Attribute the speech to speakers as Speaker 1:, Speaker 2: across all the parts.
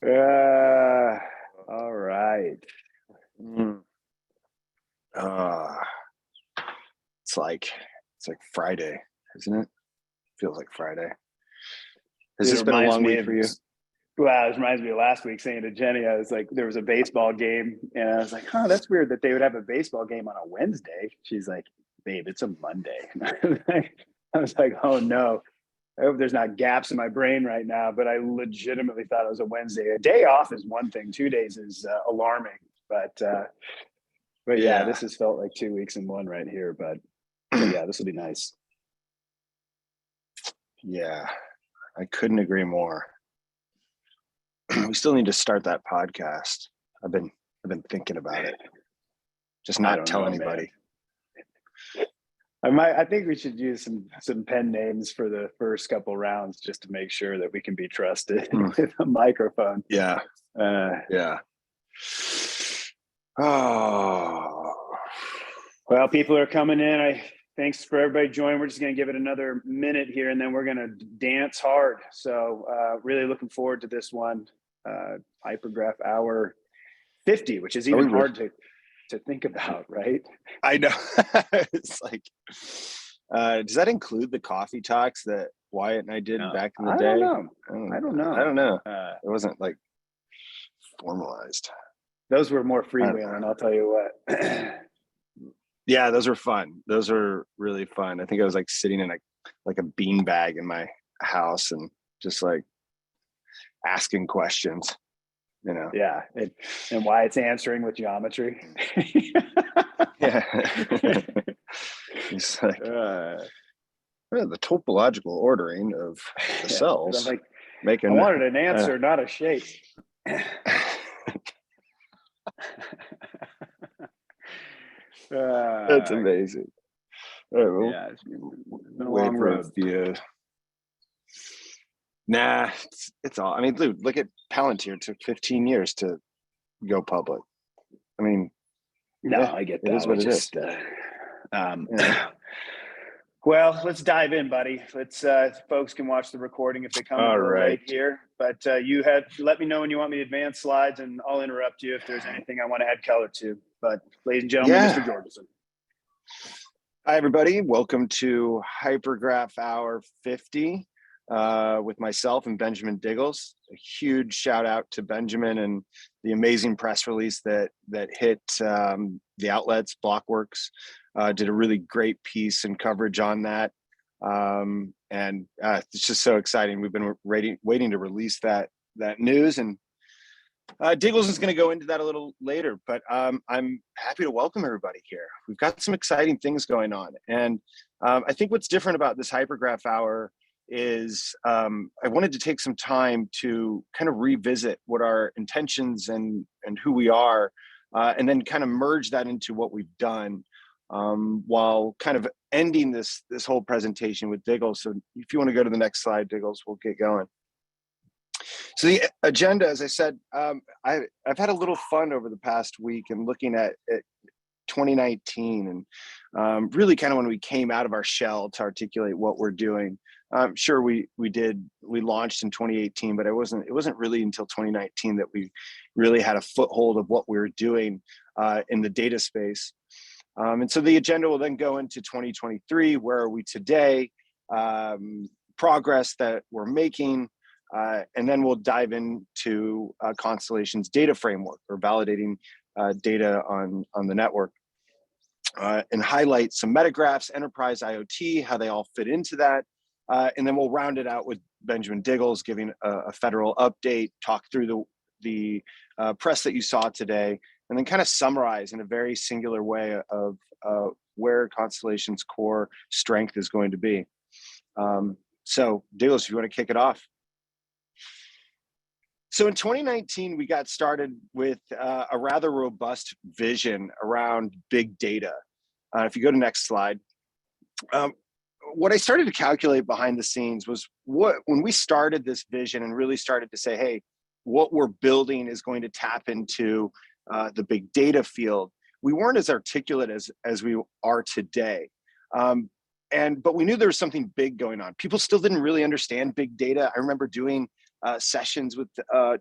Speaker 1: All right.
Speaker 2: It's like Friday, isn't it? Feels like Friday. Has this been a long week for you?
Speaker 1: Well, it reminds me of last week saying to Jenny, I was like, there was a baseball game, and I was like, "Huh, that's weird that they would have a baseball game on a Wednesday." She's like, "Babe, it's a Monday." I was like, "Oh no, I hope there's not gaps in my brain right now." But I legitimately thought it was a Wednesday. A day off is one thing; 2 days is alarming. But yeah, this has felt like 2 weeks in one right here. But yeah, this will be nice.
Speaker 2: Yeah, I couldn't agree more. We still need to start that podcast. I've been thinking about it. Just not tell anybody.
Speaker 1: I think we should use some pen names for the first couple rounds just to make sure that we can be trusted with a microphone.
Speaker 2: Yeah. Yeah. Oh.
Speaker 1: Well, people are coming in. Thanks for everybody joining. We're just going to give it another minute here, and then we're going to dance hard. So really looking forward to this one. Hypergraph Hour 50, which is even hard to think about, right?
Speaker 2: I know. It's like, does that include the coffee talks that Wyatt and I did back in the day?
Speaker 1: I don't know.
Speaker 2: It wasn't like formalized.
Speaker 1: Those were more freewheeling, I'll tell you what.
Speaker 2: Yeah, those were fun. Those are really fun. I think I was like sitting in a bean bag in my house and just like asking questions, you know.
Speaker 1: Yeah, and Wyatt's answering with geometry.
Speaker 2: Yeah. He's like, the topological ordering of the cells.
Speaker 1: I'm like, I wanted an answer, not a shape.
Speaker 2: That's amazing. All right, well,
Speaker 1: yeah, it's been a long road.
Speaker 2: Nah, it's all. I mean, dude, look at Palantir. It took 15 years to go public. I mean,
Speaker 1: I get that.
Speaker 2: It is what it is.
Speaker 1: Well, let's dive in, buddy. Let's folks can watch the recording if they come in late here. But let me know when you want me to advance slides, and I'll interrupt you if there's anything I want to add color to. But ladies and gentlemen, Mr. Jorgensen.
Speaker 2: Hi, everybody. Welcome to Hypergraph Hour 50 with myself and Benjamin Diggles. A huge shout out to Benjamin and the amazing press release that hit the outlets. Blockworks did a really great piece and coverage on that. And it's just so exciting. We've been waiting to release that news, and Diggles is going to go into that a little later, but I'm happy to welcome everybody here. We've got some exciting things going on. And I think what's different about this Hypergraph Hour is I wanted to take some time to kind of revisit what our intentions and who we are, and then kind of merge that into what we've done, while kind of ending this whole presentation with Diggles. So if you want to go to the next slide, Diggles, we'll get going. So the agenda, as I said, I've had a little fun over the past week and looking at 2019 and really kind of when we came out of our shell to articulate what we're doing. Sure, we launched in 2018, but it wasn't really until 2019 that we really had a foothold of what we were doing in the data space. And so the agenda will then go into 2023. Where are we today? Progress that we're making. And then we'll dive into Constellation's data framework or validating data on the network, and highlight some metagraphs, enterprise IoT, how they all fit into that. And then we'll round it out with Benjamin Diggles giving a federal update, talk through the press that you saw today, and then kind of summarize in a very singular way of where Constellation's core strength is going to be. So Diggles, if you want to kick it off. So in 2019, we got started with a rather robust vision around big data. If you go to next slide, what I started to calculate behind the scenes was when we started this vision and really started to say, hey, what we're building is going to tap into the big data field. We weren't as articulate as we are today. But we knew there was something big going on. People still didn't really understand big data. I remember doing sessions with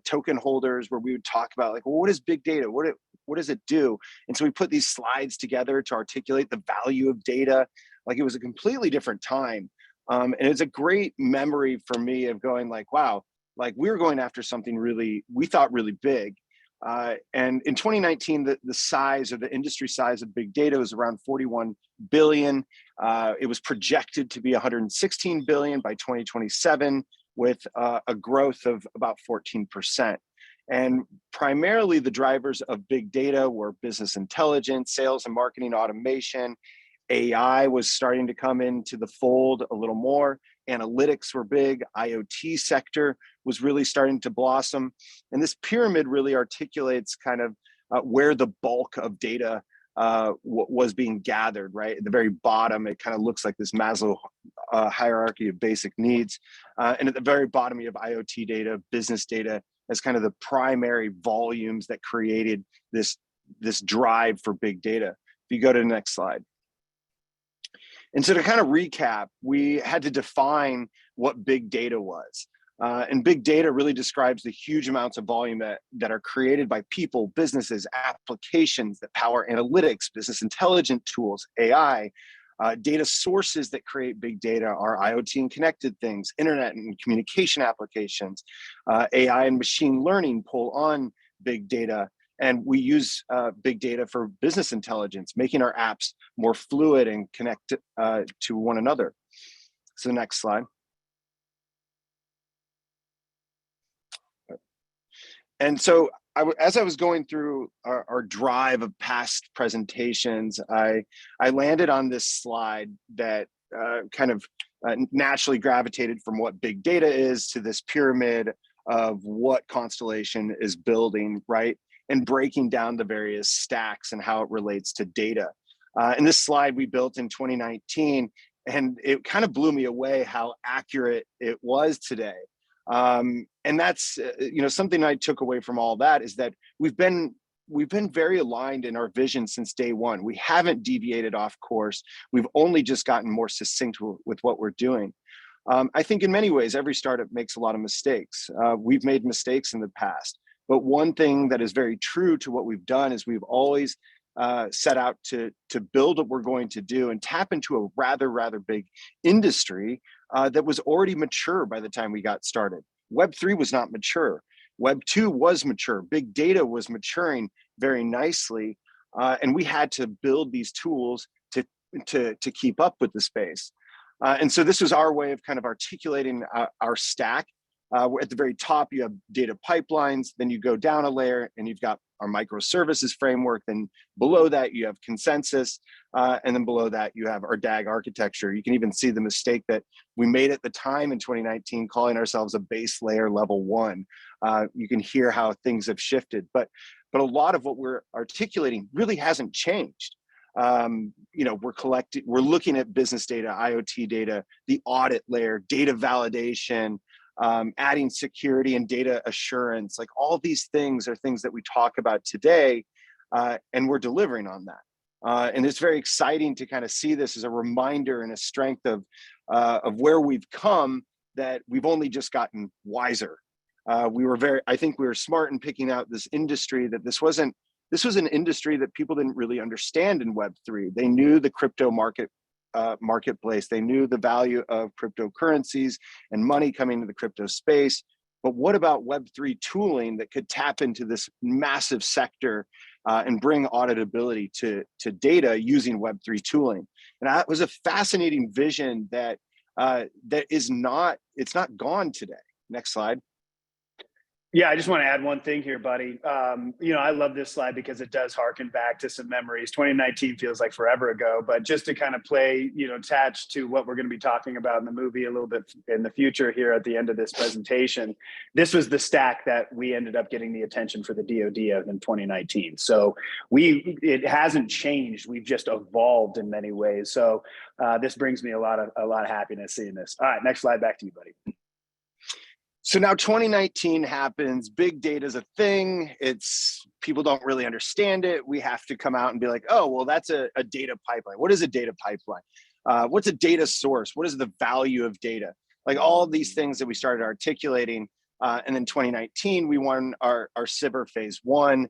Speaker 2: token holders where we would talk about like, well, what is big data? What does it do? And so we put these slides together to articulate the value of data. Like, it was a completely different time. And it's a great memory for me of going like, wow, like we were going after something we thought really big. And in 2019, the size, or the industry size of big data, was around 41 billion. It was projected to be 116 billion by 2027, with a growth of about 14%. And primarily the drivers of big data were business intelligence, sales and marketing automation. AI was starting to come into the fold a little more. Analytics were big. IoT sector was really starting to blossom. And this pyramid really articulates kind of where the bulk of data was being gathered, right? At the very bottom, it kind of looks like this Maslow hierarchy of basic needs. And at the very bottom, you have IoT data, business data, as kind of the primary volumes that created this drive for big data. If you go to the next slide. And so to kind of recap, we had to define what big data was. And big data really describes the huge amounts of volume that are created by people, businesses, applications that power analytics, business intelligence tools, AI. Data sources that create big data are IoT and connected things, internet and communication applications. AI and machine learning pull on big data. And we use big data for business intelligence, making our apps more fluid and connect to one another. So next slide. And so as I was going through our drive of past presentations, I landed on this slide that kind of naturally gravitated from what big data is to this pyramid of what Constellation is building, right? And breaking down the various stacks and how it relates to data. And this slide we built in 2019, and it kind of blew me away how accurate it was today. And that's something I took away from all that is that we've been very aligned in our vision since day one. We haven't deviated off course. We've only just gotten more succinct with what we're doing. I think in many ways, every startup makes a lot of mistakes. We've made mistakes in the past. But one thing that is very true to what we've done is we've always set out to build what we're going to do and tap into a rather big industry that was already mature by the time we got started. Web3 was not mature. Web2 was mature. Big data was maturing very nicely. And we had to build these tools to keep up with the space. And so this was our way of kind of articulating our stack. At the very top, you have data pipelines, then you go down a layer and you've got our microservices framework. Then below that, you have consensus. And then below that, you have our DAG architecture. You can even see the mistake that we made at the time in 2019, calling ourselves a base layer level 1. You can hear how things have shifted, but a lot of what we're articulating really hasn't changed. We're looking at business data, IoT data, the audit layer, data validation, adding security and data assurance. Like, all these things are things that we talk about today, and we're delivering on that. And it's very exciting to kind of see this as a reminder and a strength of where we've come, that we've only just gotten wiser. I think we were smart in picking out this industry, that this was an industry that people didn't really understand in Web3. They knew the crypto marketplace. They knew the value of cryptocurrencies and money coming to the crypto space. But what about Web3 tooling that could tap into this massive sector and bring auditability to data using Web3 tooling? And that was a fascinating vision that it's not gone today. Next slide.
Speaker 1: Yeah, I just want to add one thing here, buddy. I love this slide because it does harken back to some memories. 2019 feels like forever ago, but just to kind of play, attached to what we're going to be talking about in the movie a little bit in the future here at the end of this presentation, this was the stack that we ended up getting the attention for the DoD of in 2019. So it hasn't changed. We've just evolved in many ways. So this brings me a lot of happiness seeing this. All right, next slide, back to you, buddy.
Speaker 2: So now 2019 happens, big data is a thing. People don't really understand it. We have to come out and be like, oh, well, that's a data pipeline. What is a data pipeline? What's a data source? What is the value of data? Like, all of these things that we started articulating, And then 2019, we won our SBIR phase 1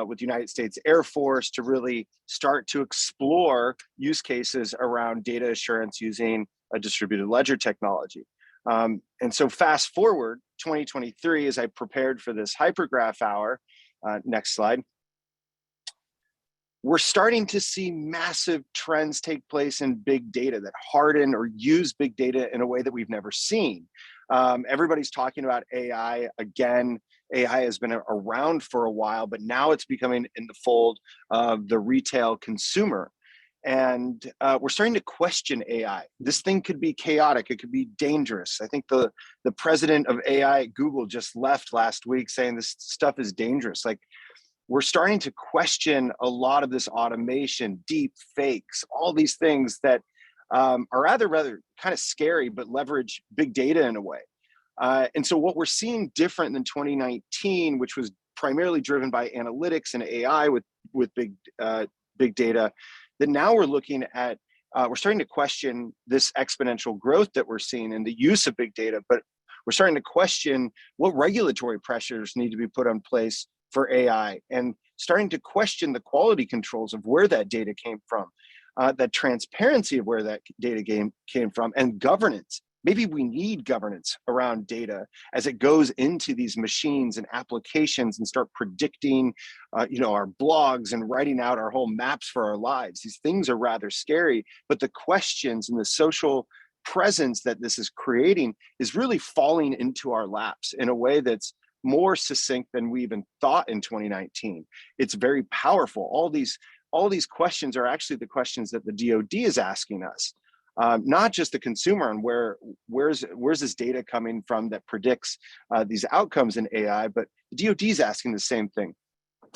Speaker 2: with the United States Air Force to really start to explore use cases around data assurance using a distributed ledger technology. And so fast forward 2023, as I prepared for this Hypergraph hour, next slide, we're starting to see massive trends take place in big data that harden or use big data in a way that we've never seen. Everybody's talking about AI again. AI has been around for a while, but now it's becoming in the fold of the retail consumer. And we're starting to question AI. This thing could be chaotic. It could be dangerous. I think the president of AI at Google just left last week saying this stuff is dangerous. Like, we're starting to question a lot of this automation, deep fakes, all these things that are rather kind of scary, but leverage big data in a way. And so what we're seeing different than 2019, which was primarily driven by analytics and AI with big data, that now we're looking at, we're starting to question this exponential growth that we're seeing in the use of big data, but we're starting to question what regulatory pressures need to be put in place for AI, and starting to question the quality controls of where that data came from, the transparency of where that data came from, and governance. Maybe we need governance around data as it goes into these machines and applications and start predicting, our blogs and writing out our whole maps for our lives. These things are rather scary, but the questions and the social presence that this is creating is really falling into our laps in a way that's more succinct than we even thought in 2019. It's very powerful. All these questions are actually the questions that the DoD is asking us, not just the consumer and where's this data coming from that predicts these outcomes in AI, but the DoD is asking the same thing.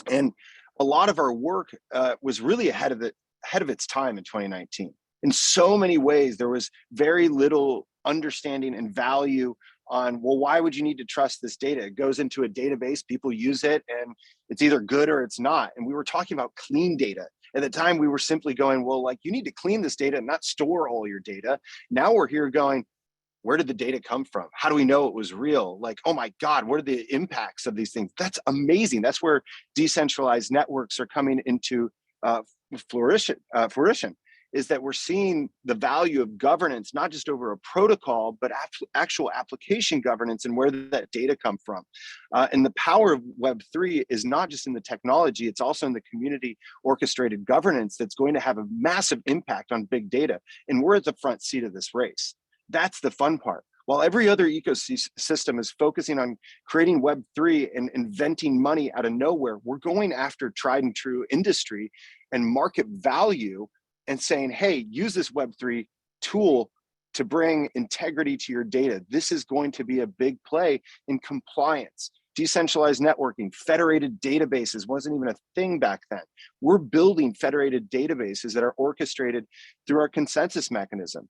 Speaker 2: And a lot of our work was really ahead of its time in 2019. In so many ways, there was very little understanding and value on, well, why would you need to trust this data? It goes into a database, people use it, and it's either good or it's not. And we were talking about clean data. At the time, we were simply going, well, like, you need to clean this data and not store all your data. Now we're here going, where did the data come from? How do we know it was real? Like, oh my God, what are the impacts of these things? That's amazing. That's where decentralized networks are coming into fruition. Is that we're seeing the value of governance, not just over a protocol, but actual application governance and where that data come from. And the power of Web3 is not just in the technology, it's also in the community orchestrated governance that's going to have a massive impact on big data. And we're at the front seat of this race. That's the fun part. While every other ecosystem is focusing on creating Web3 and inventing money out of nowhere, we're going after tried and true industry and market value and saying, hey, use this Web3 tool to bring integrity to your data. This is going to be a big play in compliance. Decentralized networking, federated databases wasn't even a thing back then. We're building federated databases that are orchestrated through our consensus mechanism.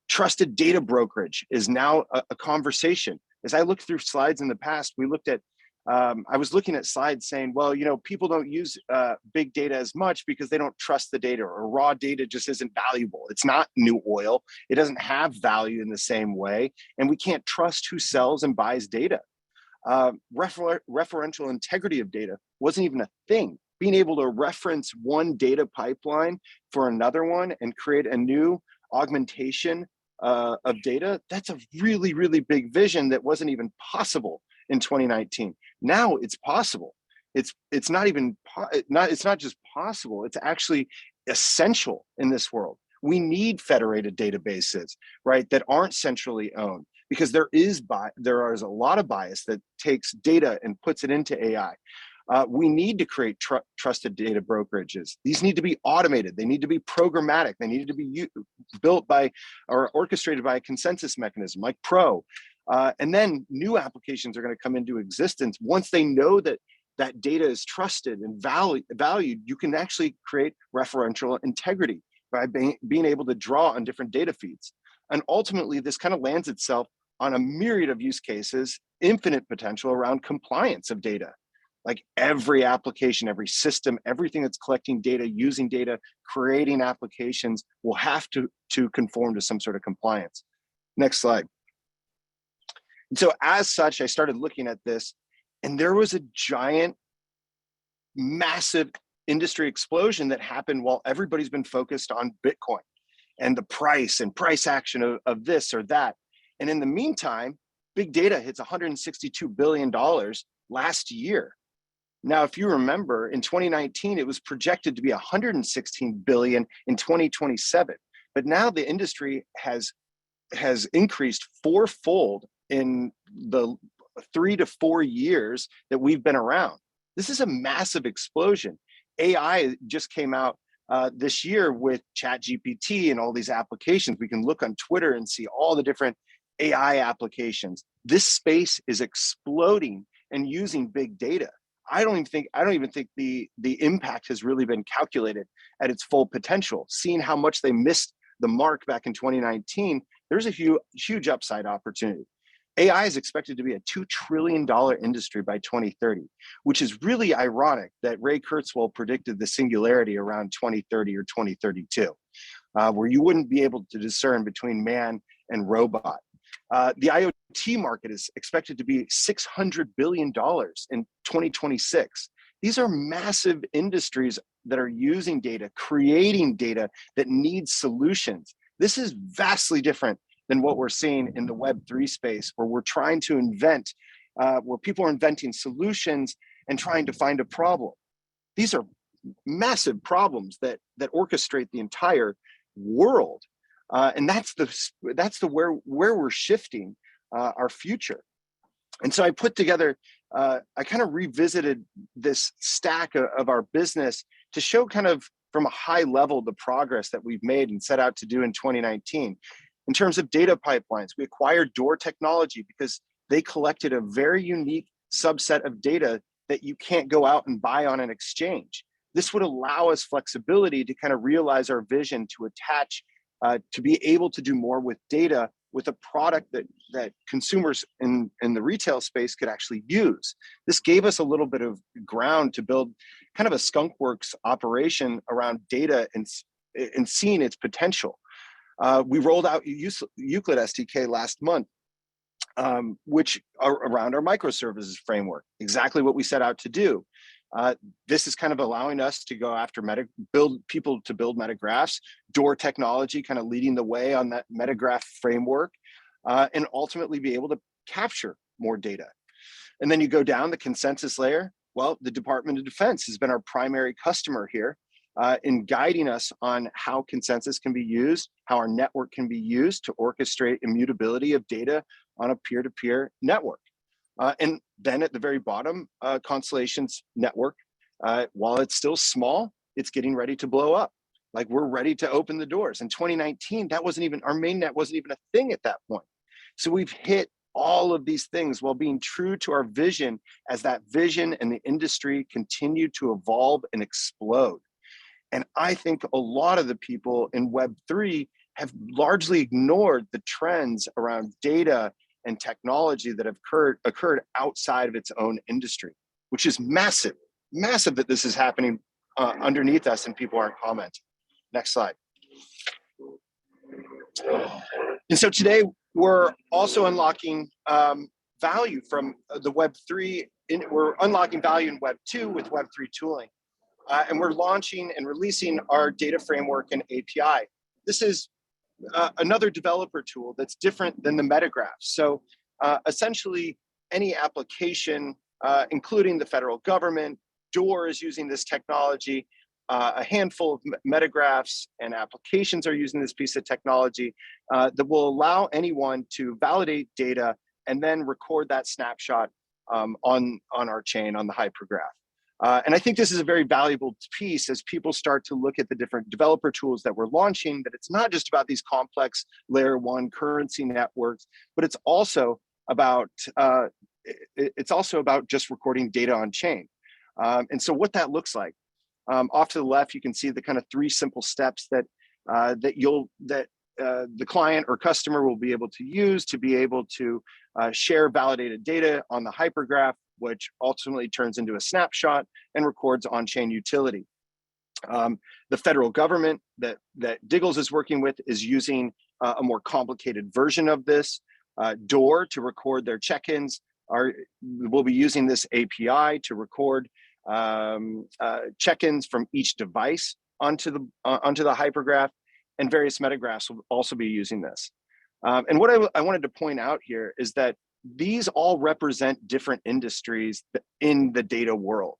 Speaker 2: Trusted data brokerage is now a conversation. As I looked through slides in the past, we looked at I was looking at slides saying, well, people don't use big data as much because they don't trust the data, or raw data just isn't valuable. It's not new oil. It doesn't have value in the same way. And we can't trust who sells and buys data. Referential integrity of data wasn't even a thing. Being able to reference one data pipeline for another one and create a new augmentation of data, that's a really, really big vision that wasn't even possible in 2019. Now it's possible. It's not just possible, it's actually essential in this world. We need federated databases, right, that aren't centrally owned, because there is a lot of bias that takes data and puts it into AI. We need to create trusted data brokerages. These need to be automated. They need to be programmatic. They need to be built by or orchestrated by a consensus mechanism like Pro. And then new applications are going to come into existence. Once they know that that data is trusted and valued, you can actually create referential integrity by being able to draw on different data feeds. And ultimately, this kind of lands itself on a myriad of use cases, infinite potential around compliance of data. Like every application, every system, everything that's collecting data, using data, creating applications will have to conform to some sort of compliance. Next slide. So as such, I started looking at this, and there was a giant, massive industry explosion that happened while everybody's been focused on Bitcoin and the price and price action of this or that. And in the meantime, big data hits $162 billion last year. Now, if you remember, in 2019, it was projected to be 116 billion in 2027. But now the industry has increased fourfold in the 3 to 4 years that we've been around. This is a massive explosion. AI just came out this year with ChatGPT and all these applications. We can look on Twitter and see all the different AI applications. This space is exploding and using big data. I don't even think the impact has really been calculated at its full potential. Seeing how much they missed the mark back in 2019, there's a huge upside opportunity. AI is expected to be a $2 trillion industry by 2030, which is really ironic that Ray Kurzweil predicted the singularity around 2030 or 2032, where you wouldn't be able to discern between man and robot. The IoT market is expected to be $600 billion in 2026. These are massive industries that are using data, creating data that needs solutions. This is vastly different than what we're seeing in the Web3 space, where we're trying to invent, where people are inventing solutions and trying to find a problem. These are massive problems that orchestrate the entire world. And that's where we're shifting our future. And so I put together, I kind of revisited this stack of our business to show kind of from a high level the progress that we've made and set out to do in 2019. In terms of data pipelines, we acquired Door Technology because they collected a very unique subset of data that you can't go out and buy on an exchange. This would allow us flexibility to kind of realize our vision to attach, to be able to do more with data with a product that consumers in the retail space could actually use. This gave us a little bit of ground to build kind of a skunkworks operation around data and seeing its potential. We rolled out Euclid SDK last month, which are around our microservices framework, exactly what we set out to do. This is kind of allowing us to go after build metagraphs, Door Technology kind of leading the way on that metagraph framework, and ultimately be able to capture more data. And then you go down the consensus layer. Well, the Department of Defense has been our primary customer here in guiding us on how consensus can be used, how our network can be used to orchestrate immutability of data on a peer-to-peer network. And then at the very bottom, Constellation's network, while it's still small, it's getting ready to blow up. Like, we're ready to open the doors. In 2019, that wasn't even, our mainnet wasn't even a thing at that point. So we've hit all of these things while being true to our vision as that vision and the industry continue to evolve and explode. And I think a lot of the people in Web3 have largely ignored the trends around data and technology that have occurred outside of its own industry, which is massive that this is happening underneath us and people aren't commenting. Next slide. And so today we're also unlocking value from the Web3. We're unlocking value in Web2 with Web3 tooling. And we're launching and releasing our data framework and API. This is another developer tool that's different than the Metagraphs. So essentially, any application, including the federal government, Door is using this technology. A handful of Metagraphs and applications are using this piece of technology that will allow anyone to validate data and then record that snapshot on our chain, on the Hypergraph. And I think this is a very valuable piece as people start to look at the different developer tools that we're launching, that it's not just about these complex layer one currency networks, but it's also about just recording data on chain. And so what that looks like, off to the left, you can see the kind of 3 simple steps that the client or customer will be able to use to be able to share validated data on the Hypergraph, which ultimately turns into a snapshot and records on-chain utility. The federal government that Diggles is working with is using a more complicated version of this, Door to record their check-ins. We'll be using this API to record check-ins from each device onto the Hypergraph, and various Metagraphs will also be using this. And what I wanted to point out here is that these all represent different industries in the data world.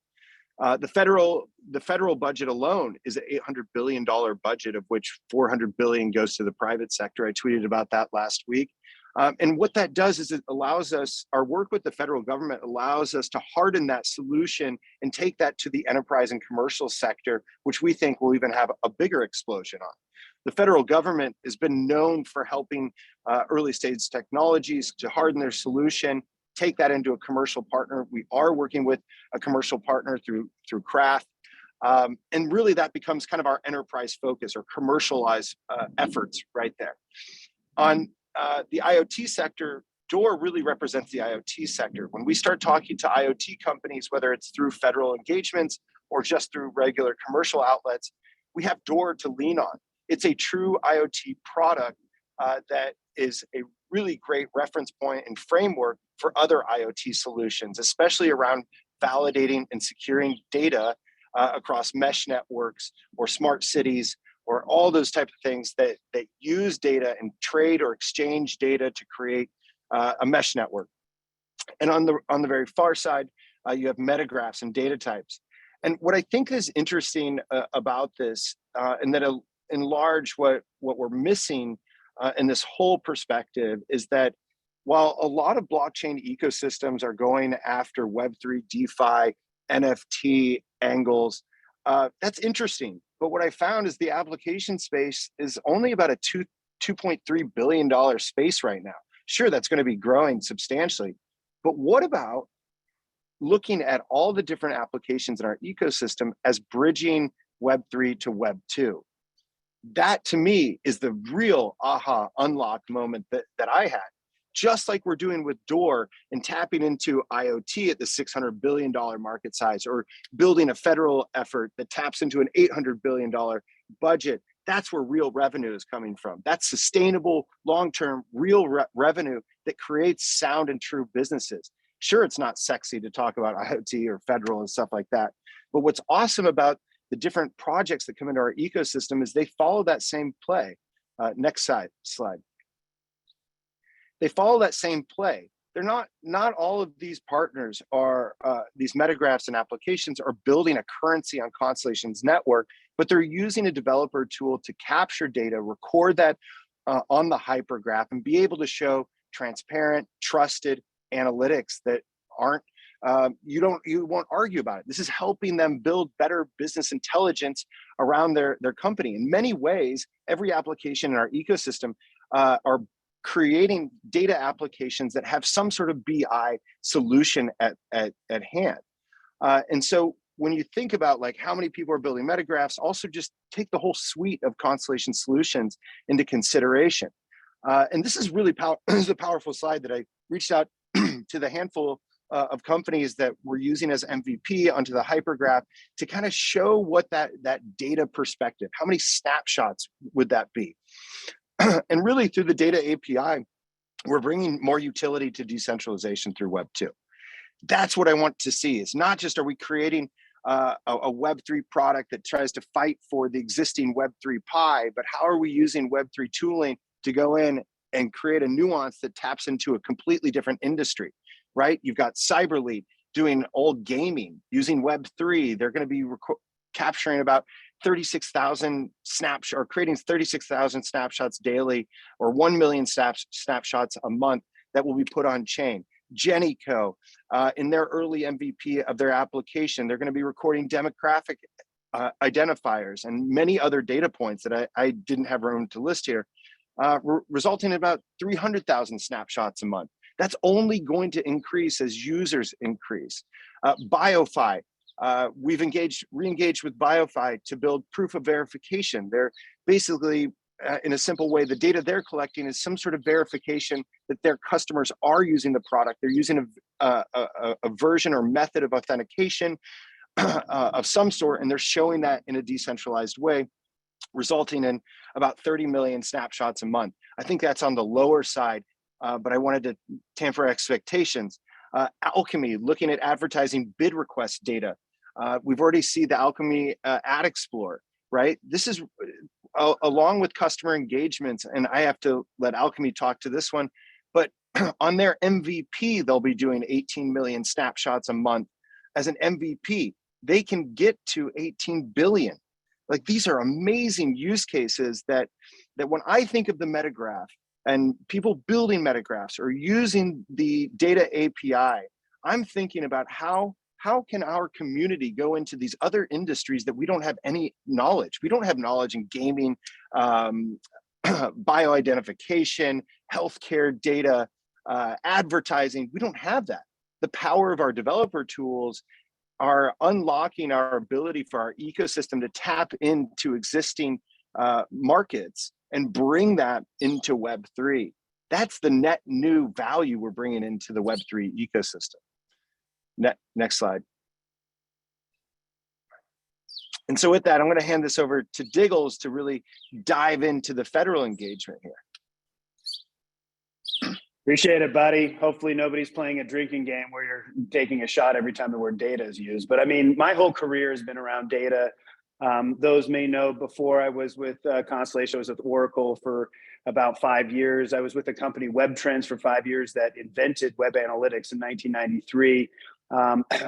Speaker 2: The federal budget alone is an $800 billion budget, of which $400 billion goes to the private sector. I tweeted about that last week. And what that does is it allows us, our work with the federal government allows us to harden that solution and take that to the enterprise and commercial sector, which we think will even have a bigger explosion on. The federal government has been known for helping early stage technologies to harden their solution, take that into a commercial partner. We are working with a commercial partner through Craft. And really that becomes kind of our enterprise focus or commercialized efforts right there. On the IoT sector, Door really represents the IoT sector. When we start talking to IoT companies, whether it's through federal engagements or just through regular commercial outlets, we have Door to lean on. It's a true IoT product that is a really great reference point and framework for other IoT solutions, especially around validating and securing data across mesh networks or smart cities, or all those types of things that use data and trade or exchange data to create a mesh network. And on the very far side, you have metagraphs and data types. And what I think is interesting about this, and that in large what we're missing in this whole perspective, is that while a lot of blockchain ecosystems are going after Web3, DeFi, NFT angles, that's interesting. But what I found is the application space is only about a $2.3 billion space right now. Sure, that's going to be growing substantially. But what about looking at all the different applications in our ecosystem as bridging Web3 to Web2? That to me is the real aha unlock moment that I had. Just like we're doing with Door and tapping into IoT at the $600 billion market size, or building a federal effort that taps into an $800 billion budget, that's where real revenue is coming from. That's sustainable, long-term, real revenue that creates sound and true businesses. Sure, it's not sexy to talk about IoT or federal and stuff like that, but what's awesome about the different projects that come into our ecosystem is they follow that same play. Next slide. They follow that same play. They're not all of these partners are, these metagraphs and applications are building a currency on Constellation's network, but they're using a developer tool to capture data, record that on the Hypergraph, and be able to show transparent, trusted analytics that aren't, you won't argue about it. This is helping them build better business intelligence around their company. In many ways, every application in our ecosystem are creating data applications that have some sort of BI solution at hand. And so when you think about like how many people are building metagraphs, also just take the whole suite of Constellation solutions into consideration. And this is really this is a powerful slide that I reached out to the handful of companies that we're using as MVP onto the Hypergraph to kind of show what that data perspective, how many snapshots would that be? And really through the data API, we're bringing more utility to decentralization through Web2. That's what I want to see. It's not just, are we creating a Web3 product that tries to fight for the existing Web3 pie, but how are we using Web3 tooling to go in and create a nuance that taps into a completely different industry, right? You've got CyberLead doing old gaming using Web3. They're going to be capturing about 36,000 snapshots, or creating 36,000 snapshots daily, or 1 million snapshots a month that will be put on chain. Co, in their early MVP of their application, they're going to be recording demographic identifiers and many other data points that I didn't have room to list here, resulting in about 300,000 snapshots a month. That's only going to increase as users increase. BioFi, we've re-engaged with BioFi to build proof of verification. They're basically, in a simple way, the data they're collecting is some sort of verification that their customers are using the product. They're using a version or method of authentication of some sort, and they're showing that in a decentralized way, resulting in about 30 million snapshots a month. I think that's on the lower side but I wanted to tamper expectations. Alchemy, looking at advertising bid request data. We've already seen the Alchemy Ad Explorer, right? This is along with customer engagements, and I have to let Alchemy talk to this one, but on their MVP, they'll be doing 18 million snapshots a month. As an MVP, they can get to 18 billion. Like, these are amazing use cases that when I think of the Metagraph and people building Metagraphs or using the data API, I'm thinking about how can our community go into these other industries that we don't have any knowledge. We don't have knowledge in gaming, bioidentification, healthcare data, advertising. We don't have that. The power of our developer tools are unlocking our ability for our ecosystem to tap into existing markets and bring that into Web3. That's the net new value we're bringing into the Web3 ecosystem. Next slide. And so with that, I'm going to hand this over to Diggles to really dive into the federal engagement here.
Speaker 1: Appreciate it, buddy. Hopefully nobody's playing a drinking game where you're taking a shot every time the word data is used. But I mean, my whole career has been around data. Those may know, before I was with Constellation, I was with Oracle for about 5 years. I was with the company WebTrends for 5 years that invented web analytics in 1993.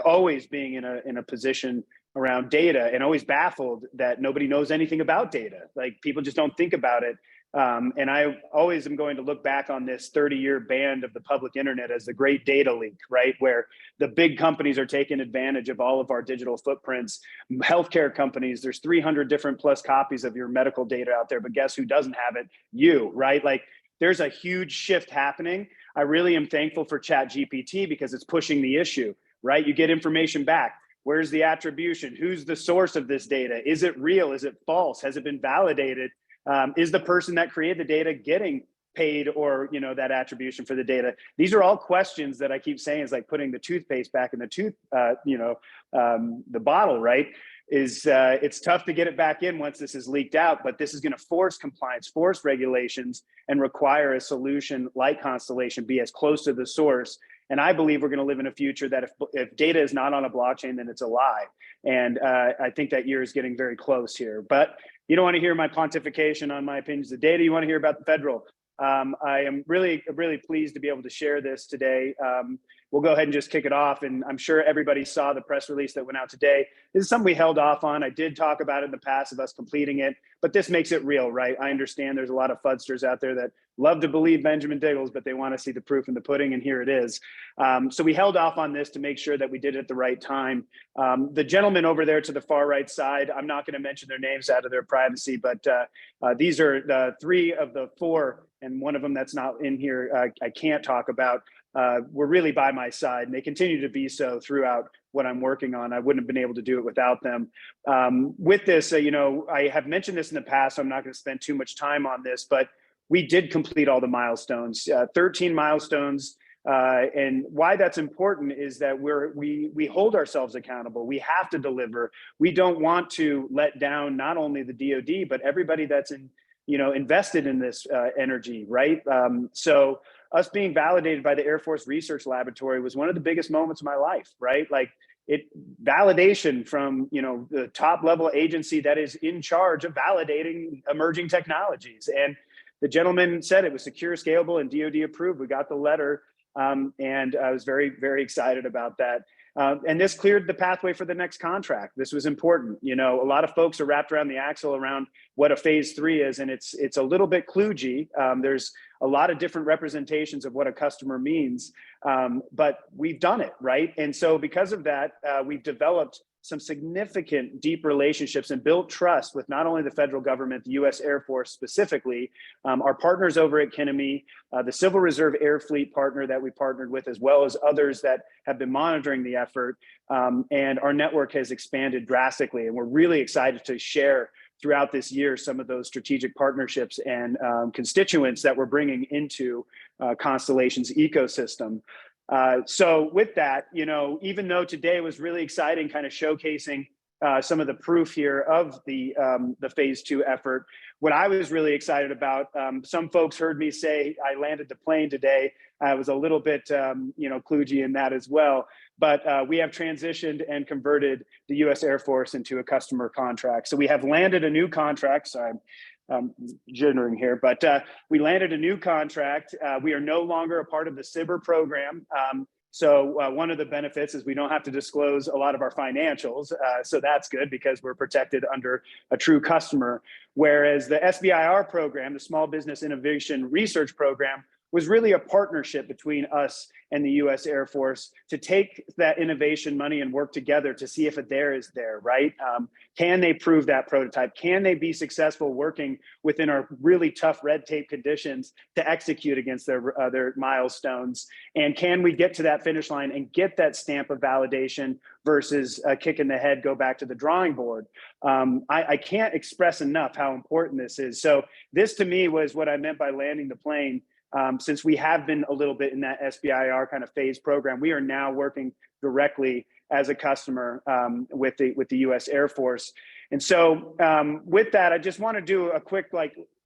Speaker 1: Always being in a position around data, and always baffled that nobody knows anything about data. Like, people just don't think about it. And I always am going to look back on this 30-year band of the public internet as the great data leak, right? Where the big companies are taking advantage of all of our digital footprints. Healthcare companies, there's 300 different plus copies of your medical data out there, but guess who doesn't have it? You, right? Like, there's a huge shift happening. I really am thankful for ChatGPT because it's pushing the issue, right? You get information back. Where's the attribution? Who's the source of this data? Is it real? Is it false? Has it been validated? Is the person that created the data getting paid, or, you know, that attribution for the data? These are all questions that I keep saying is like putting the toothpaste back in the the bottle, right? It's tough to get it back in once this is leaked out, but this is going to force compliance, force regulations, and require a solution like Constellation be as close to the source. And I believe we're going to live in a future that if data is not on a blockchain, then it's a lie. And I think that year is getting very close here. But you don't want to hear my pontification on my opinions of data. You want to hear about the federal. I am really pleased to be able to share this today. We'll go ahead and just kick it off. And I'm sure everybody saw the press release that went out today. This is something we held off on. I did talk about it in the past of us completing it, but this makes it real, right? I understand there's a lot of fudsters out there that love to believe Benjamin Diggles, but they want to see the proof in the pudding, and here it is. So we held off on this to make sure that we did it at the right time. The gentleman over there to the far right side, I'm not going to mention their names out of their privacy, but these are the 3 of the 4, and one of them that's not in here I can't talk about. Were really by my side, and they continue to be so throughout what I'm working on. I wouldn't have been able to do it without them. With this, I have mentioned this in the past, so I'm not going to spend too much time on this, but we did complete all the milestones, 13 milestones. And why that's important is that we hold ourselves accountable. We have to deliver. We don't want to let down not only the DoD, but everybody that's invested in this energy, right? So us being validated by the Air Force Research Laboratory was one of the biggest moments of my life, right? Like, validation from the top level agency that is in charge of validating emerging technologies. And the gentleman said it was secure, scalable, and DoD approved. We got the letter, and I was very, very excited about that. And this cleared the pathway for the next contract. This was important. A lot of folks are wrapped around the axle around what a phase 3 is, and it's a little bit kludgy. There's a lot of different representations of what a customer means, but we've done it, right? And so because of that, we've developed some significant deep relationships and built trust with not only the federal government, the U.S. Air Force specifically, our partners over at Kinnemy, the Civil Reserve Air Fleet partner that we partnered with, as well as others that have been monitoring the effort. And our network has expanded drastically. And we're really excited to share throughout this year some of those strategic partnerships and constituents that we're bringing into Constellation's ecosystem. So with that, even though today was really exciting, kind of showcasing some of the proof here of the phase 2 effort. What I was really excited about, some folks heard me say I landed the plane today. I was a little bit, kludgy in that as well. But we have transitioned and converted the U.S. Air Force into a customer contract. So we have landed a new contract. Sorry, I'm jittering here, but we landed a new contract. We are no longer a part of the CYBER program. So one of the benefits is we don't have to disclose a lot of our financials. So that's good because we're protected under a true customer. Whereas the SBIR program, the Small Business Innovation Research Program, was really a partnership between us and the U.S. Air Force to take that innovation money and work together to see if there is there, right? Can they prove that prototype? Can they be successful working within our really tough red tape conditions to execute against their milestones? And can we get to that finish line and get that stamp of validation versus a kick in the head, go back to the drawing board? I can't express enough how important this is. So this to me was what I meant by landing the plane. Since we have been a little bit in that SBIR kind of phase program, we are now working directly as a customer with the U.S. Air Force. And so with that, I just want to do a quick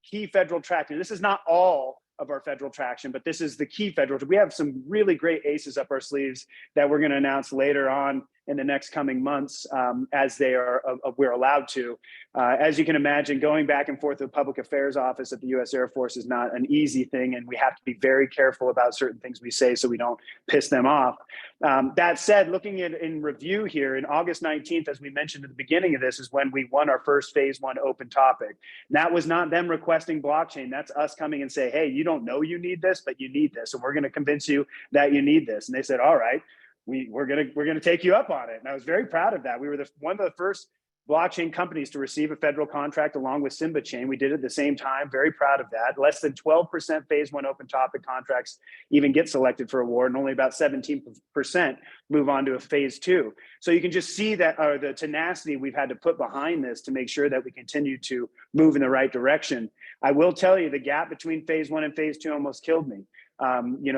Speaker 1: key federal traction. This is not all of our federal traction, but this is the key federal. We have some really great aces up our sleeves that we're going to announce later on in the next coming months as we're allowed to. As you can imagine, going back and forth with the Public Affairs Office at the U.S. Air Force is not an easy thing, and we have to be very careful about certain things we say so we don't piss them off. That said, looking at in review here, in August 19th, as we mentioned at the beginning of this, is when we won our first phase 1 open topic. And that was not them requesting blockchain. That's us coming and say, hey, you don't know you need this, but you need this. And we're going to convince you that you need this. And they said, all right. We're gonna take you up on it, and I was very proud of that. We were one of the first blockchain companies to receive a federal contract along with Simba Chain. We did it at the same time. Very proud of that. Less than 12% phase 1 open topic contracts even get selected for award, and only about 17% move on to a phase 2. So you can just see that the tenacity we've had to put behind this to make sure that we continue to move in the right direction. I will tell you, the gap between phase 1 and phase 2 almost killed me.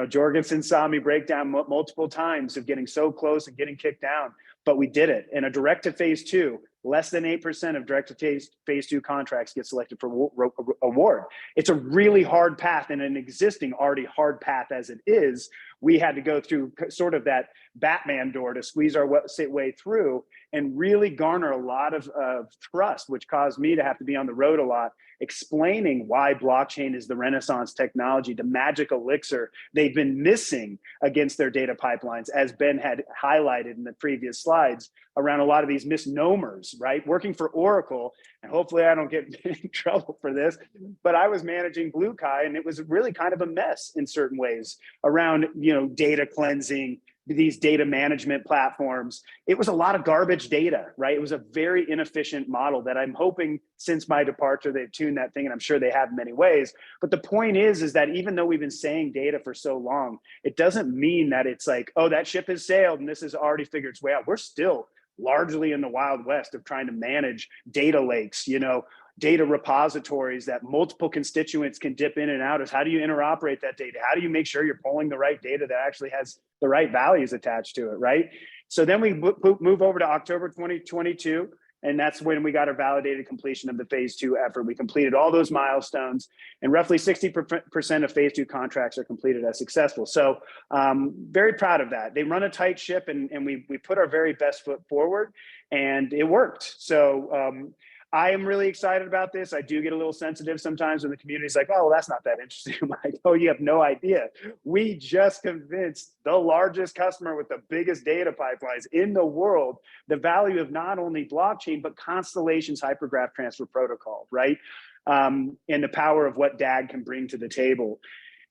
Speaker 1: Jorgensen saw me break down multiple times of getting so close and getting kicked down, but we did it. And a direct to phase 2, less than 8% of direct to phase 2 contracts get selected for award. It's a really hard path, and an existing already hard path as it is. We had to go through sort of that Batman door to squeeze our way through and really garner a lot of trust, which caused me to have to be on the road a lot, explaining why blockchain is the Renaissance technology, the magic elixir they've been missing against their data pipelines, as Ben had highlighted in the previous slides around a lot of these misnomers, right? Working for Oracle, and hopefully I don't get in trouble for this, but I was managing Blue Kai, and it was really kind of a mess in certain ways around, data cleansing, these data management platforms. It was a lot of garbage data, right? It was a very inefficient model that I'm hoping since my departure, they've tuned that thing, and I'm sure they have in many ways. But the point is that even though we've been saying data for so long, it doesn't mean that it's like, oh, that ship has sailed and this has already figured its way out. We're still largely in the Wild West of trying to manage data lakes, data repositories that multiple constituents can dip in and out. Is how do you interoperate that data? How do you make sure you're pulling the right data that actually has the right values attached to it, right? So then we move over to October 2022, and that's when we got our validated completion of the phase 2 effort. We completed all those milestones, and roughly 60% of phase 2 contracts are completed as successful. So very proud of that. They run a tight ship, and we put our very best foot forward, and it worked. So I am really excited about this. I do get a little sensitive sometimes when the community's like, oh, well, that's not that interesting. I'm like, oh, you have no idea. We just convinced the largest customer with the biggest data pipelines in the world the value of not only blockchain, but Constellation's Hypergraph transfer protocol, right? And the power of what DAG can bring to the table.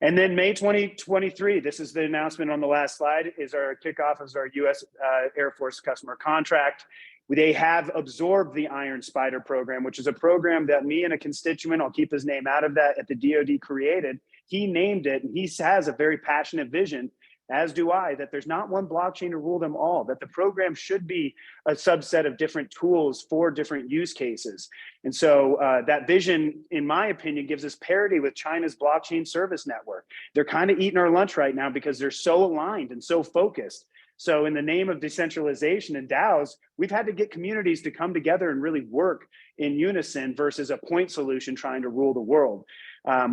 Speaker 1: And then May 2023, this is the announcement on the last slide, is our kickoff as our U.S. Air Force customer contract. They have absorbed the Iron Spider program, which is a program that me and a constituent, I'll keep his name out of that, at the DoD created. He named it, and he has a very passionate vision, as do I, that there's not one blockchain to rule them all, that the program should be a subset of different tools for different use cases. And so that vision, in my opinion, gives us parity with China's blockchain service network. They're kind of eating our lunch right now because they're so aligned and so focused. So in the name of decentralization and DAOs, we've had to get communities to come together and really work in unison versus a point solution trying to rule the world.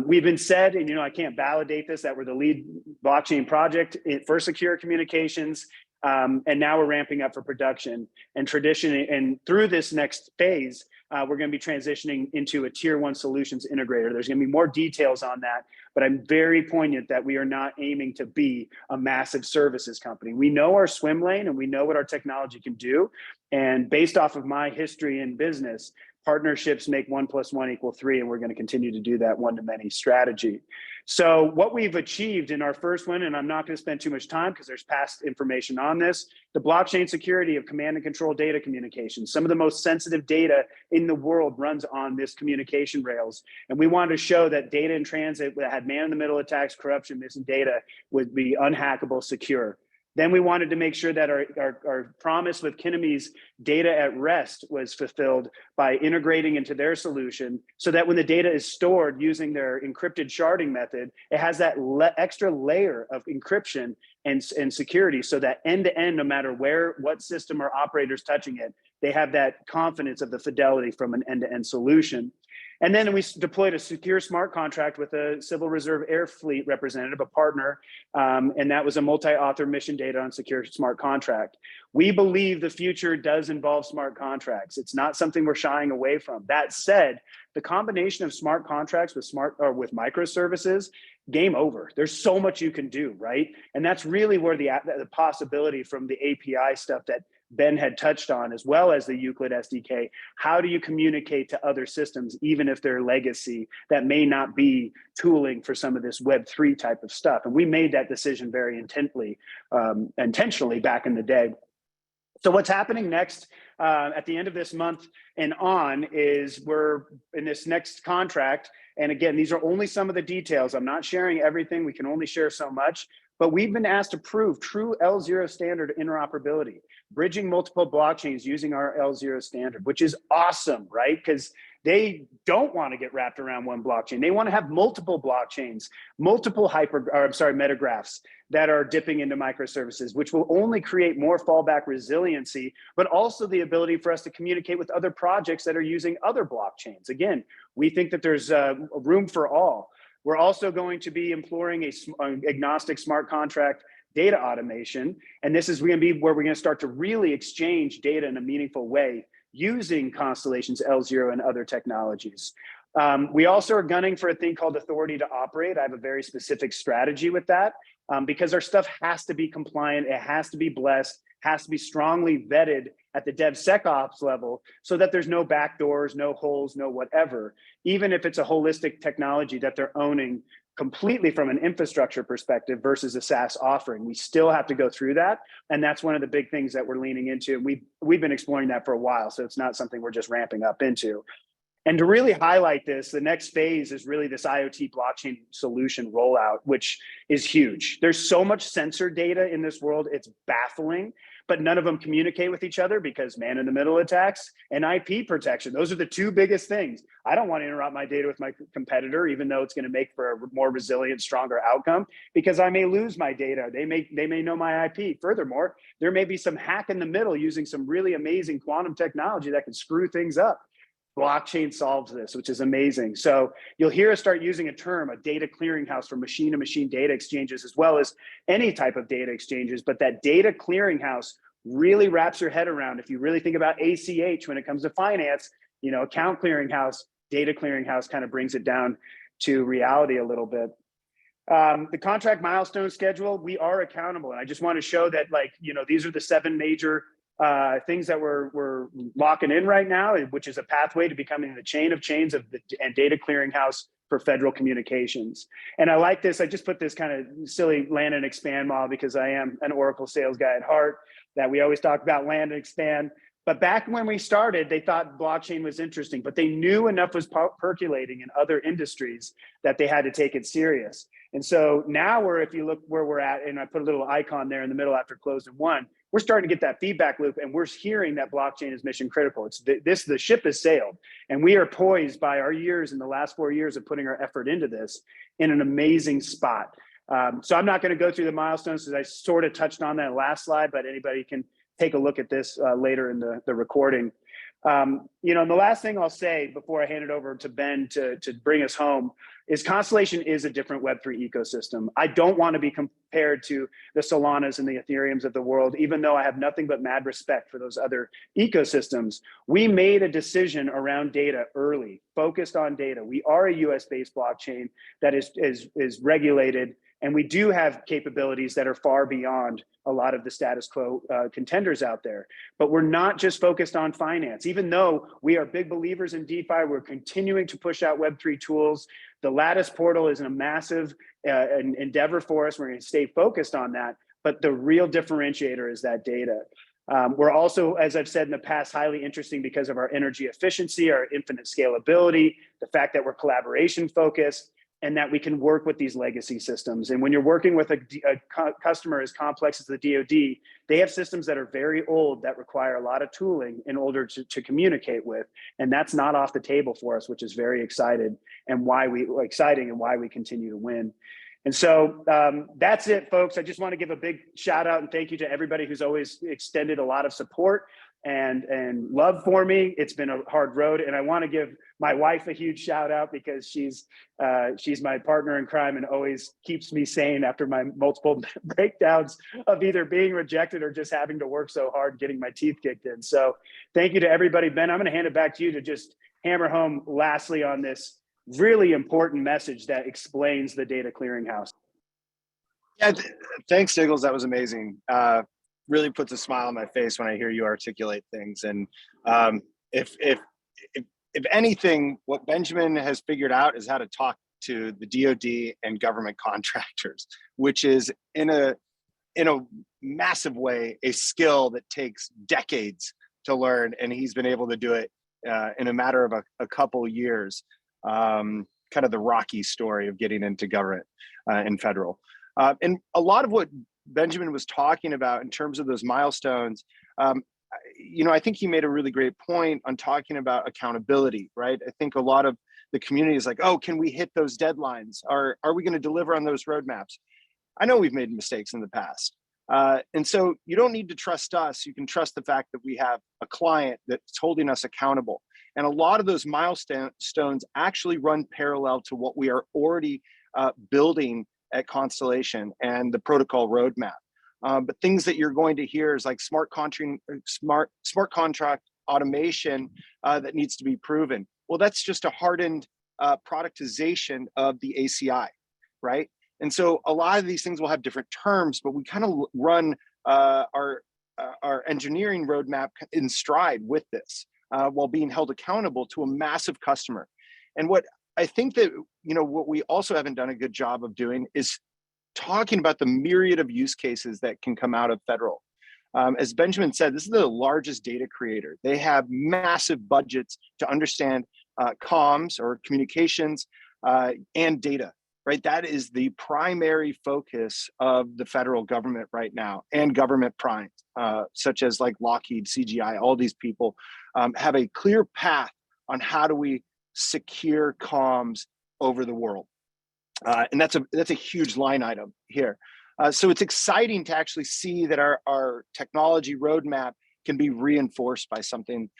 Speaker 1: We've been said, and I can't validate this, that we're the lead blockchain project for secure communications. And now we're ramping up for production and tradition. And through this next phase, we're going to be transitioning into a tier 1 solutions integrator. There's going to be more details on that, but I'm very poignant that we are not aiming to be a massive services company. We know our swim lane and we know what our technology can do. And based off of my history in business, partnerships make 1 + 1 = 3, and we're going to continue to do that one-to-many strategy. So what we've achieved in our first one, and I'm not going to spend too much time because there's past information on this, the blockchain security of command and control data communication. Some of the most sensitive data in the world runs on this communication rails. And we wanted to show that data in transit that had man-in-the-middle attacks, corruption, missing data would be unhackable, secure. Then we wanted to make sure that our promise with Kinemies data at rest was fulfilled by integrating into their solution so that when the data is stored using their encrypted sharding method, it has that extra layer of encryption and security so that end-to-end, no matter what system or operator's touching it, they have that confidence of the fidelity from an end-to-end solution. And then we deployed a secure smart contract with a Civil Reserve Air Fleet representative, a partner, and that was a multi-author mission data on secure smart contract. We believe the future does involve smart contracts. It's not something we're shying away from. That said, the combination of smart contracts with microservices, game over. There's so much you can do, right? And that's really where the possibility from the API stuff that Ben had touched on, as well as the Euclid SDK. How do you communicate to other systems, even if they're legacy, that may not be tooling for some of this Web3 type of stuff? And we made that decision very intentionally back in the day. So what's happening next at the end of this month and on is we're in this next contract. And again, these are only some of the details. I'm not sharing everything. We can only share so much. But we've been asked to prove true L0 standard interoperability, bridging multiple blockchains using our L0 standard, which is awesome, right? Because they don't want to get wrapped around one blockchain. They want to have multiple blockchains, multiple metagraphs that are dipping into microservices, which will only create more fallback resiliency, but also the ability for us to communicate with other projects that are using other blockchains. Again, we think that there's room for all. We're also going to be employing an agnostic smart contract data automation. And this is going to be where we're going to start to really exchange data in a meaningful way using Constellation's L0 and other technologies. We also are gunning for a thing called authority to operate. I have a very specific strategy with that because our stuff has to be compliant. It has to be blessed, has to be strongly vetted at the DevSecOps level so that there's no backdoors, no holes, no whatever, even if it's a holistic technology that they're owning completely from an infrastructure perspective versus a SaaS offering. We still have to go through that. And that's one of the big things that we're leaning into. We've been exploring that for a while. So it's not something we're just ramping up into. And to really highlight this, the next phase is really this IoT blockchain solution rollout, which is huge. There's so much sensor data in this world, it's baffling, but none of them communicate with each other because man-in-the-middle attacks and IP protection. Those are the two biggest things. I don't want to interrupt my data with my competitor, even though it's going to make for a more resilient, stronger outcome, because I may lose my data. They may know my IP. Furthermore, there may be some hack in the middle using some really amazing quantum technology that can screw things up. Blockchain solves this, which is amazing. So you'll hear us start using a term, a data clearinghouse for machine-to-machine data exchanges, as well as any type of data exchanges. But that data clearinghouse really wraps your head around. If you really think about ACH when it comes to finance, account clearinghouse, data clearinghouse kind of brings it down to reality a little bit. The contract milestone schedule, we are accountable. And I just want to show that, these are the 7 major things that we're locking in right now, which is a pathway to becoming the chain of chains and data clearinghouse for federal communications. And I like this. I just put this kind of silly land and expand model because I am an Oracle sales guy at heart, that we always talk about land and expand. But back when we started, they thought blockchain was interesting, but they knew enough was percolating in other industries that they had to take it serious. And so now if you look where we're at, and I put a little icon there in the middle after closing one, we're starting to get that feedback loop, and we're hearing that blockchain is mission critical. The ship has sailed, and we are poised by our years in the last 4 years of putting our effort into this in an amazing spot. So I'm not going to go through the milestones because I sort of touched on that last slide, but anybody can take a look at this later in the recording. You know, and the last thing I'll say before I hand it over to Ben to bring us home is Constellation is a different Web3 ecosystem. I don't want to be compared to the Solanas and the Ethereums of the world, even though I have nothing but mad respect for those other ecosystems. We made a decision around data early, focused on data. We are a US-based blockchain that is regulated, and we do have capabilities that are far beyond a lot of the status quo contenders out there. But we're not just focused on finance. Even though we are big believers in DeFi, we're continuing to push out Web3 tools. The Lattice portal is a massive endeavor for us. We're going to stay focused on that. But the real differentiator is that data. We're also, as I've said in the past, highly interesting because of our energy efficiency, our infinite scalability, the fact that we're collaboration focused, and that we can work with these legacy systems. And when you're working with a customer as complex as the DoD, they have systems that are very old that require a lot of tooling in order to communicate with. And that's not off the table for us, which is very exciting and why we continue to win. And so that's it, folks. I just want to give a big shout out and thank you to everybody who's always extended a lot of support and love for me. It's been a hard road, and I want to give my wife a huge shout out because she's my partner in crime and always keeps me sane after my multiple breakdowns of either being rejected or just having to work so hard getting my teeth kicked in. So thank you to everybody. Ben, I'm going to hand it back to you to just hammer home lastly on this really important message that explains the data clearinghouse.
Speaker 2: Yeah, thanks, Diggles. That was amazing. Really puts a smile on my face when I hear you articulate things. And if anything, what Benjamin has figured out is how to talk to the DoD and government contractors, which is in a massive way a skill that takes decades to learn, and he's been able to do it in a matter of a couple of years. Kind of the Rocky story of getting into government and federal. And a lot of what Benjamin was talking about in terms of those milestones, you know, I think he made a really great point on talking about accountability, right? I think a lot of the community is like, oh, can we hit those deadlines? Are we going to deliver on those roadmaps? I know we've made mistakes in the past. And so you don't need to trust us. You can trust the fact that we have a client that's holding us accountable. And a lot of those milestones actually run parallel to what we are already building at Constellation and the protocol roadmap. But things that you're going to hear is like smart contract automation that needs to be proven. Well, that's just a hardened productization of the ACI, right? And so a lot of these things will have different terms, but we kind of run our engineering roadmap in stride with this while being held accountable to a massive customer. And what I think that, you know, what we also haven't done a good job of doing is talking about the myriad of use cases that can come out of federal. As Benjamin said, this is the largest data creator. They have massive budgets to understand comms or communications and data, right? That is the primary focus of the federal government right now, and government primes, such as like Lockheed, CGI, all these people have a clear path on how do we secure comms over the world. And that's a huge line item here. So it's exciting to actually see that our technology roadmap can be reinforced by something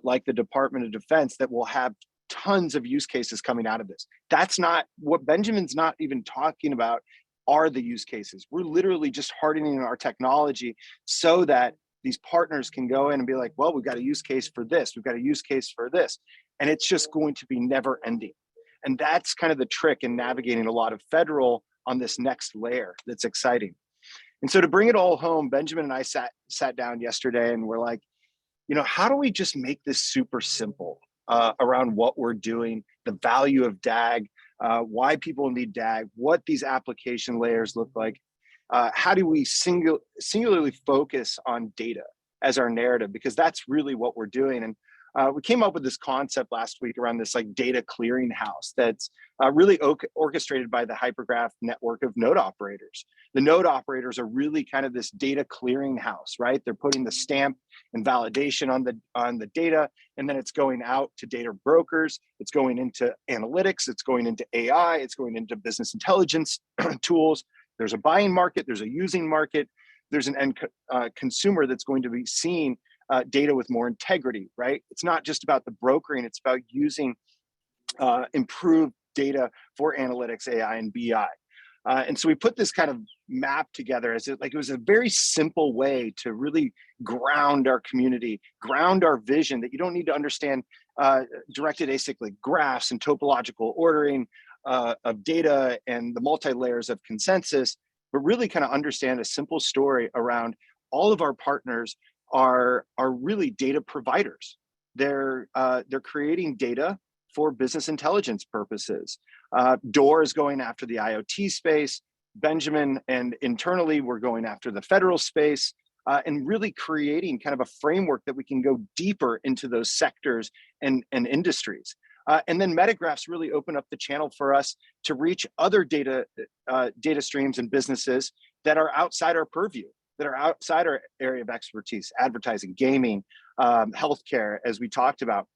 Speaker 2: like the Department of Defense that will have tons of use cases coming out of this. That's not what Benjamin's not even talking about are the use cases. We're literally just hardening our technology so that these partners can go in and be like, well, we've got a use case for this. We've got a use case for this. And it's just going to be never ending. And that's kind of the trick in navigating a lot of federal on this next layer that's exciting. And so to bring it all home, Benjamin and I sat down yesterday and we're like, you know, how do we just make this super simple around what we're doing, the value of DAG, why people need DAG, what these application layers look like. How do we singularly focus on data as our narrative? Because that's really what we're doing. And we came up with this concept last week around this like data clearinghouse that's really orchestrated by the Hypergraph network of node operators. The node operators are really kind of this data clearinghouse, right? They're putting the stamp and validation on the data, and then it's going out to data brokers, it's going into analytics, it's going into AI, it's going into business intelligence tools. There's a buying market, there's a using market, there's an end consumer that's going to be seeing data with more integrity, right? It's not just about the brokering, it's about using improved data for analytics, AI, and BI. And so we put this kind of map together as it was a very simple way to really ground our community, ground our vision, that you don't need to understand directed acyclic graphs and topological ordering of data and the multi-layers of consensus, but really kind of understand a simple story around all of our partners are really data providers. They're creating data for business intelligence purposes. DoD is going after the IoT space. Benjamin and internally, we're going after the federal space, and really creating kind of a framework that we can go deeper into those sectors and industries. And then Metagraphs really open up the channel for us to reach other data streams and businesses that are outside our purview, that are outside our area of expertise: advertising, gaming, healthcare, as we talked about.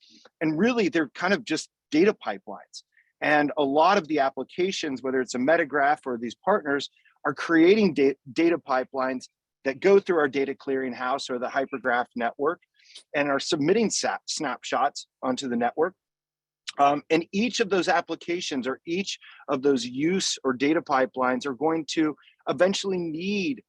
Speaker 2: And really, they're kind of just data pipelines. And a lot of the applications, whether it's a Metagraph or these partners, are creating data pipelines that go through our data clearinghouse or the Hypergraph network and are submitting snapshots onto the network. And each of those applications or each of those use or data pipelines are going to eventually need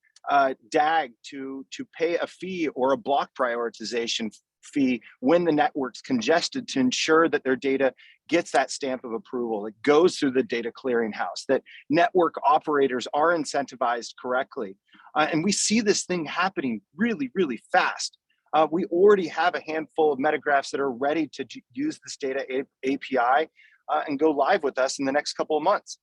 Speaker 2: DAG to pay a fee or a block prioritization fee when the network's congested, to ensure that their data gets that stamp of approval, that goes through the data clearinghouse, that network operators are incentivized correctly. And we see this thing happening really, really fast. We already have a handful of Metagraphs that are ready to use this data API and go live with us in the next couple of months.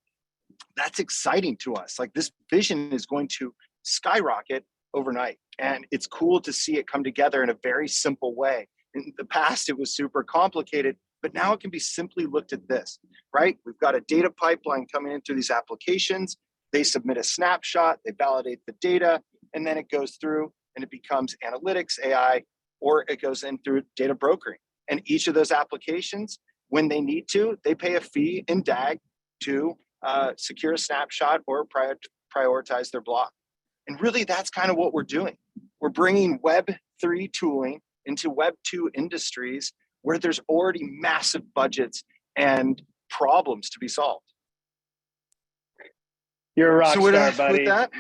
Speaker 2: That's exciting to us. Like, this vision is going to skyrocket overnight. And it's cool to see it come together in a very simple way. In the past, it was super complicated, but now it can be simply looked at this, right? We've got a data pipeline coming in through these applications. They submit a snapshot, they validate the data, and then it goes through and it becomes analytics, AI, or it goes in through data brokering. And each of those applications, when they need to, they pay a fee in DAG to secure a snapshot or prioritize their block. And really, that's kind of what we're doing. We're bringing Web3 tooling into Web2 industries where there's already massive budgets and problems to be solved.
Speaker 1: You're a rock
Speaker 2: So
Speaker 1: star, buddy.
Speaker 2: With that,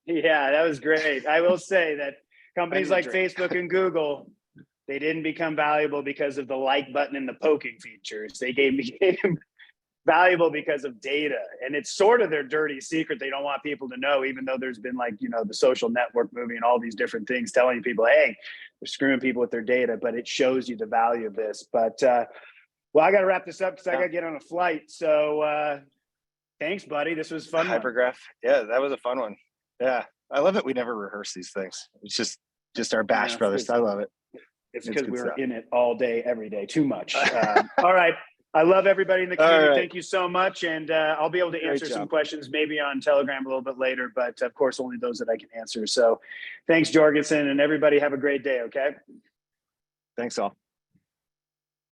Speaker 1: yeah, that was great. I will say that companies like Facebook and Google, they didn't become valuable because of the like button and the poking features. They became valuable because of data. And it's sort of their dirty secret they don't want people to know, even though there's been, like, you know, the social network movie and all these different things telling people, hey, they're screwing people with their data, but it shows you the value of this. But well, I got to wrap this up because I got to get on a flight. So thanks, buddy. This was fun.
Speaker 2: Hypergraph. Yeah, that was a fun one. Yeah. I love it. We never rehearse these things. It's just our Bash Brothers. I love it.
Speaker 1: It's because we're in it all day, every day, too much. All right. I love everybody in the community. Right. Thank you so much. And I'll be able to answer some questions maybe on Telegram a little bit later, but of course, only those that I can answer. So thanks, Jorgensen, and everybody have a great day, okay?
Speaker 2: Thanks all.